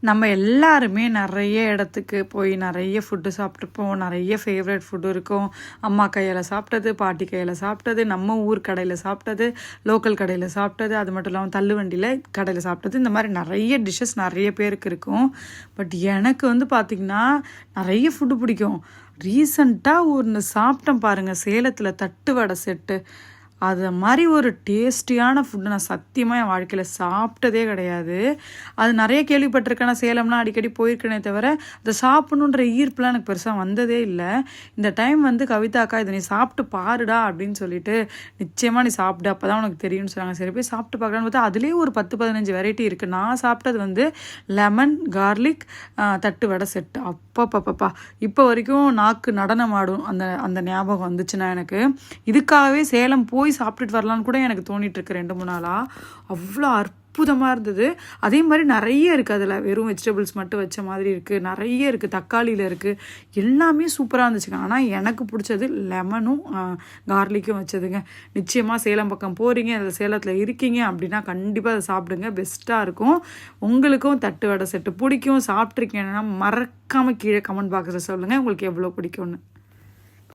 நம்ம எல்லாருமே நிறைய இடத்துக்கு போய் நிறைய ஃபுட்டு சாப்பிட்ருப்போம். நிறைய ஃபேவரட் ஃபுட்டு இருக்கும். அம்மா கையால் சாப்பிட்டது, பாட்டி கையால் சாப்பிட்டது, நம்ம ஊர் கடையில் சாப்பிட்டது, லோக்கல் கடையில் சாப்பிட்டது, அது மட்டும் இல்லாமல் தள்ளுவண்டியில் கடையில் சாப்பிட்டது, இந்த மாதிரி நிறைய டிஷ்ஷஸ் நிறைய பேருக்கு இருக்கும். பட் எனக்கு வந்து பார்த்திங்கன்னா நிறைய ஃபுட்டு பிடிக்கும். ரீசண்டாக ஒன்று சாப்பிட்டேன் பாருங்கள், சேலத்தில் தட்டு வடை செட்டு. அது மாதிரி ஒரு டேஸ்டியான ஃபுட்டு நான் சத்தியமாக என் வாழ்க்கையில் சாப்பிட்டதே கிடையாது. அது நிறைய கேள்விப்பட்டிருக்கேன். நான் சேலம்லாம் அடிக்கடி போயிருக்கேனே தவிர அதை சாப்பிடணுன்ற ஈர்ப்புலாம் எனக்கு பெருசாக வந்ததே இல்லை. இந்த டைம் வந்து கவிதா அக்கா இதை நீ சாப்பிட்டு பாருடா அப்படின்னு சொல்லிட்டு, நிச்சயமாக நீ சாப்பிடு அப்போ தான் உனக்கு தெரியும்னு சொன்னாங்க. சரி போய் சாப்பிட்டு பார்க்கலான்னு பார்த்தா அதுலேயே ஒரு 10-15 வெரைட்டி இருக்குது. நான் சாப்பிட்டது வந்து லெமன் கார்லிக் தட்டு வடை செட்டு. அப்பப்பப்பா இப்போ வரைக்கும் நாக்கு நடனம் ஆடும் அந்த அந்த ஞாபகம் வந்துச்சுன்னா எனக்கு. இதுக்காகவே சேலம் போய் சாப்பிட்டுட்டு வரலான்னு கூட எனக்கு தோணிட்டு இருக்கு 2-3 நாளாக. அவ்வளோ அற்புதமாக இருந்தது. அதே மாதிரி நிறைய இருக்குது. அதில் வெறும் வெஜிடபிள்ஸ் மட்டும் வச்ச மாதிரி இருக்குது, நிறைய இருக்குது, தக்காளியில் இருக்குது, எல்லாமே சூப்பராக இருந்துச்சுங்க. ஆனால் எனக்கு பிடிச்சது லெமனும் கார்லிக்கும் வச்சதுங்க. நிச்சயமாக சேலம் பக்கம் போகிறீங்க, அதில் சேலத்தில் இருக்கீங்க அப்படின்னா கண்டிப்பாக அதை சாப்பிடுங்க, பெஸ்ட்டாக இருக்கும். உங்களுக்கும் தட்டு வடை செட்டு பிடிக்கும், சாப்பிட்ருக்கீங்கன்னா மறக்காமல் கீழே கமெண்ட் பாக்ஸில் சொல்லுங்கள் உங்களுக்கு எவ்வளோ பிடிக்கும்னு.